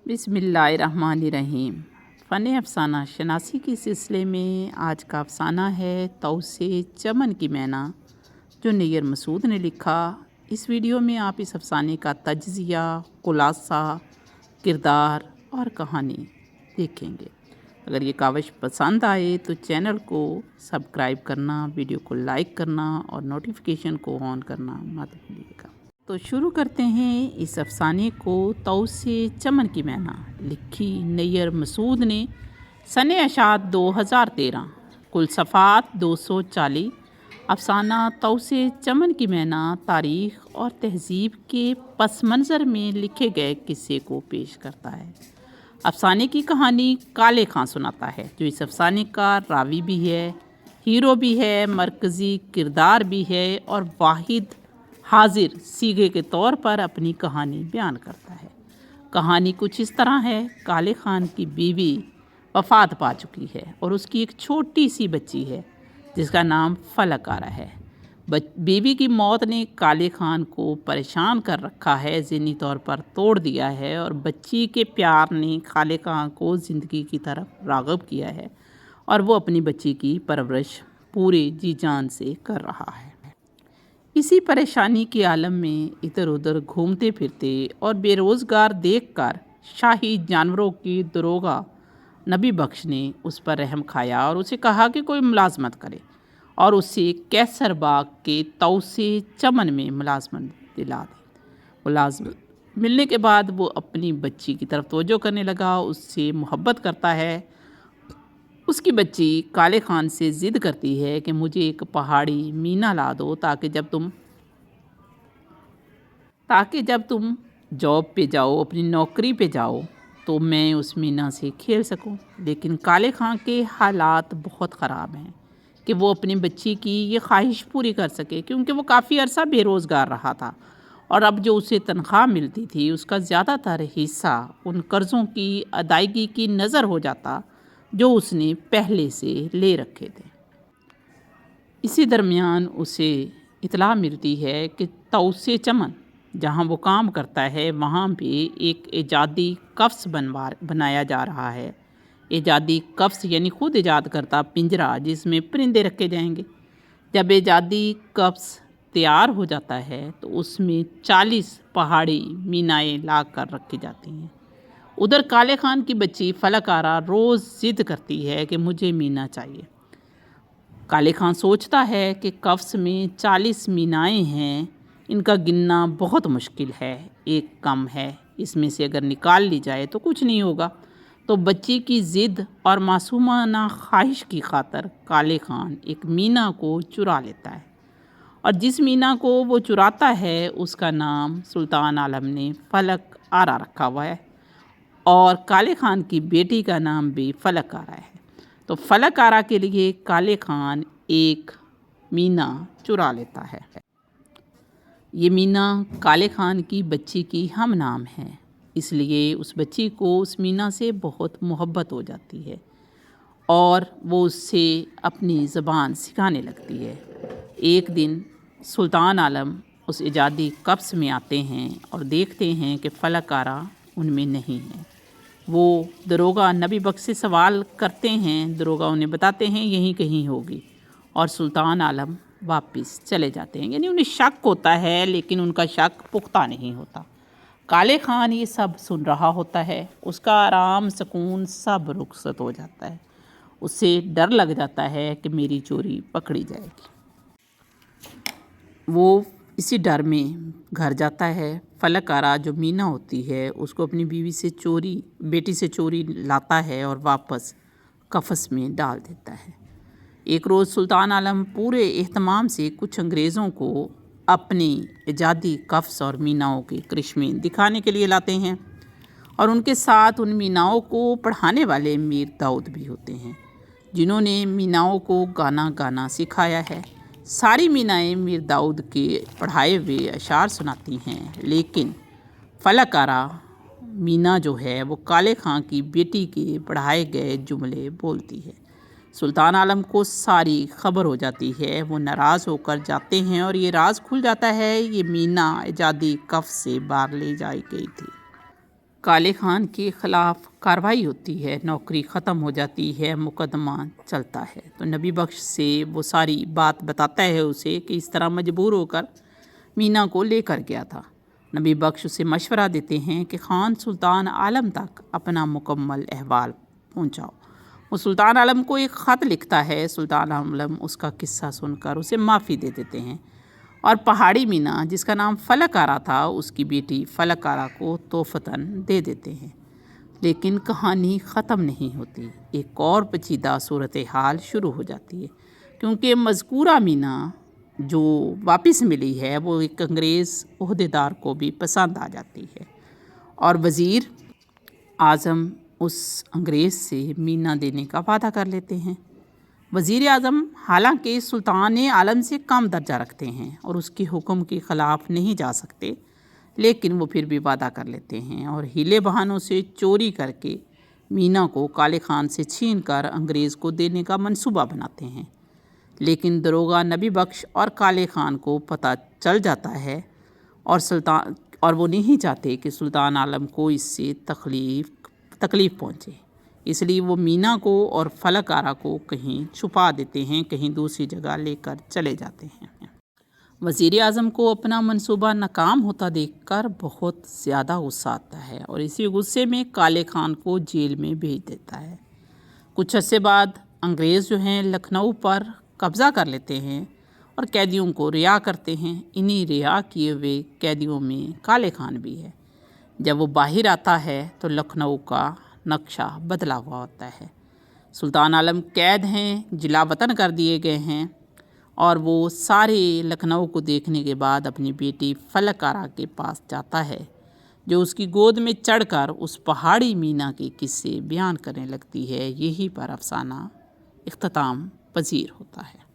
بسم اللہ الرحمن الرحیم۔ فن افسانہ شناسی کے سلسلے میں آج کا افسانہ ہے طاؤس چمن کی مینا، جو نیر مسعود نے لکھا۔ اس ویڈیو میں آپ اس افسانے کا تجزیہ، خلاصہ، کردار اور کہانی دیکھیں گے۔ اگر یہ کاوش پسند آئے تو چینل کو سبسکرائب کرنا، ویڈیو کو لائک کرنا اور نوٹیفیکیشن کو آن کرنا مت بھولیے گا۔ تو شروع کرتے ہیں اس افسانے کو۔ طاؤس چمن کی مینا لکھی نیر مسعود نے سن اشاعت 2013، کل صفحات 240۔ افسانہ طاؤس چمن کی مینا تاریخ اور تہذیب کے پس منظر میں لکھے گئے قصے کو پیش کرتا ہے۔ افسانے کی کہانی کالے خان سناتا ہے، جو اس افسانے کا راوی بھی ہے، ہیرو بھی ہے، مرکزی کردار بھی ہے اور واحد حاضر سیغے کے طور پر اپنی کہانی بیان کرتا ہے۔ کہانی کچھ اس طرح ہے۔ کالے خان کی بیوی وفات پا چکی ہے اور اس کی ایک چھوٹی سی بچی ہے جس کا نام فلک آرا ہے۔ بیوی کی موت نے کالے خان کو پریشان کر رکھا ہے، ذہنی طور پر توڑ دیا ہے، اور بچی کے پیار نے کالے خان کو زندگی کی طرف راغب کیا ہے اور وہ اپنی بچی کی پرورش پورے جی جان سے کر رہا ہے۔ اسی پریشانی کے عالم میں ادھر ادھر گھومتے پھرتے اور بے روزگار دیکھ کر شاہی جانوروں کی داروغہ نبی بخش نے اس پر رحم کھایا اور اسے کہا کہ کوئی ملازمت کرے، اور اسے کیسر باغ کے طاؤس چمن میں ملازمت دلا دی۔ ملازمت ملنے کے بعد وہ اپنی بچی کی طرف توجہ کرنے لگا، اس سے محبت کرتا ہے۔ اس کی بچی کالے خان سے ضد کرتی ہے کہ مجھے ایک پہاڑی مینا لا دو تاکہ جب تم جاب پہ جاؤ، اپنی نوکری پہ جاؤ، تو میں اس مینا سے کھیل سکوں۔ لیکن کالے خان کے حالات بہت خراب ہیں کہ وہ اپنی بچی کی یہ خواہش پوری کر سکے، کیونکہ وہ کافی عرصہ بے روزگار رہا تھا اور اب جو اسے تنخواہ ملتی تھی اس کا زیادہ تر حصہ ان قرضوں کی ادائیگی کی نظر ہو جاتا جو اس نے پہلے سے لے رکھے تھے۔ اسی درمیان اسے اطلاع ملتی ہے کہ طاؤس چمن جہاں وہ کام کرتا ہے وہاں بھی ایک ایجادی قفس بنایا جا رہا ہے۔ ایجادی قفس یعنی خود ایجاد کرتا پنجرہ جس میں پرندے رکھے جائیں گے۔ جب ایجادی قفس تیار ہو جاتا ہے تو اس میں 40 پہاڑی مینائیں لا کر رکھی جاتی ہیں۔ ادھر کالے خان کی بچی فلک آرا روز ضد کرتی ہے کہ مجھے مینا چاہیے۔ کالے خان سوچتا ہے کہ قفس میں 40 مینائیں ہیں، ان کا گننا بہت مشکل ہے، ایک کم ہے، اس میں سے اگر نکال لی جائے تو کچھ نہیں ہوگا۔ تو بچی کی ضد اور معصومانہ خواہش کی خاطر کالے خان ایک مینا کو چرا لیتا ہے، اور جس مینا کو وہ چراتا ہے اس کا نام سلطان عالم نے فلک آرا رکھا ہوا ہے، اور کالے خان کی بیٹی کا نام بھی فلک آرا ہے۔ تو فلک آرا کے لیے کالے خان ایک مینا چرا لیتا ہے۔ یہ مینا کالے خان کی بچی کی ہم نام ہے، اس لیے اس بچی کو اس مینا سے بہت محبت ہو جاتی ہے اور وہ اس سے اپنی زبان سکھانے لگتی ہے۔ ایک دن سلطان عالم اس ایجادی قفس میں آتے ہیں اور دیکھتے ہیں کہ فلک آرا ان میں نہیں ہے۔ وہ داروغہ نبی بخش سے سوال کرتے ہیں، داروغہ انہیں بتاتے ہیں یہیں کہیں ہوگی، اور سلطان عالم واپس چلے جاتے ہیں۔ یعنی انہیں شک ہوتا ہے لیکن ان کا شک پختہ نہیں ہوتا۔ کالے خان یہ سب سن رہا ہوتا ہے، اس کا آرام سکون سب رخصت ہو جاتا ہے، اسے ڈر لگ جاتا ہے کہ میری چوری پکڑی جائے گی۔ وہ اسی ڈر میں گھر جاتا ہے۔ فلک آرا جو مینا ہوتی ہے اس کو اپنی بیٹی سے چوری لاتا ہے اور واپس قفس میں ڈال دیتا ہے۔ ایک روز سلطان عالم پورے اہتمام سے کچھ انگریزوں کو اپنی ایجادی قفس اور میناؤں کے کرشمے دکھانے کے لیے لاتے ہیں، اور ان کے ساتھ ان میناؤں کو پڑھانے والے میر داؤد بھی ہوتے ہیں جنہوں نے میناؤں کو گانا گانا سکھایا ہے۔ ساری مینائیں میر داؤد کے پڑھائے ہوئے اشعار سناتی ہیں، لیکن فلک آرا مینا جو ہے وہ کالے خان کی بیٹی کے پڑھائے گئے جملے بولتی ہے۔ سلطان عالم کو ساری خبر ہو جاتی ہے، وہ ناراض ہو کر جاتے ہیں اور یہ راز کھل جاتا ہے، یہ مینا ایجادی قفس سے باہر لے جائی گئی تھی۔ کالے خان کے خلاف کارروائی ہوتی ہے، نوکری ختم ہو جاتی ہے، مقدمہ چلتا ہے، تو نبی بخش سے وہ ساری بات بتاتا ہے اسے کہ اس طرح مجبور ہو کر مینا کو لے کر گیا تھا۔ نبی بخش اسے مشورہ دیتے ہیں کہ خان سلطان عالم تک اپنا مکمل احوال پہنچاؤ۔ وہ سلطان عالم کو ایک خط لکھتا ہے، سلطان عالم اس کا قصہ سن کر اسے معافی دے دیتے ہیں اور پہاڑی مینا جس کا نام فلک آرا تھا اس کی بیٹی فلک آرا کو تحفتاً دے دیتے ہیں۔ لیکن کہانی ختم نہیں ہوتی، ایک اور پیچیدہ صورتحال شروع ہو جاتی ہے، کیونکہ مذکورہ مینا جو واپس ملی ہے وہ ایک انگریز عہدیدار کو بھی پسند آ جاتی ہے اور وزیر اعظم اس انگریز سے مینا دینے کا وعدہ کر لیتے ہیں۔ وزیر اعظم حالانکہ سلطان عالم سے کم درجہ رکھتے ہیں اور اس کے حکم کے خلاف نہیں جا سکتے، لیکن وہ پھر بھی وعدہ کر لیتے ہیں اور ہیلے بہانوں سے چوری کر کے مینا کو کالے خان سے چھین کر انگریز کو دینے کا منصوبہ بناتے ہیں۔ لیکن داروغہ نبی بخش اور کالے خان کو پتہ چل جاتا ہے اور وہ نہیں چاہتے کہ سلطان عالم کو اس سے تکلیف پہنچے، اس لیے وہ مینا کو اور فلک آرا کو کہیں چھپا دیتے ہیں، کہیں دوسری جگہ لے کر چلے جاتے ہیں۔ وزیر اعظم کو اپنا منصوبہ ناکام ہوتا دیکھ کر بہت زیادہ غصہ آتا ہے اور اسی غصے میں کالے خان کو جیل میں بھیج دیتا ہے۔ کچھ عرصے بعد انگریز جو ہیں لکھنؤ پر قبضہ کر لیتے ہیں اور قیدیوں کو رہا کرتے ہیں۔ انہی رہا کیے ہوئے قیدیوں میں کالے خان بھی ہے۔ جب وہ باہر آتا ہے تو لکھنؤ کا نقشہ بدلا ہوا ہوتا ہے۔ سلطان عالم قید ہیں، جلا وطن کر دیے گئے ہیں اور وہ سارے لکھنؤ کو دیکھنے کے بعد اپنی بیٹی فلک آرا کے پاس جاتا ہے، جو اس کی گود میں چڑھ کر اس پہاڑی مینا کے قصے بیان کرنے لگتی ہے۔ یہی پر افسانہ اختتام پذیر ہوتا ہے۔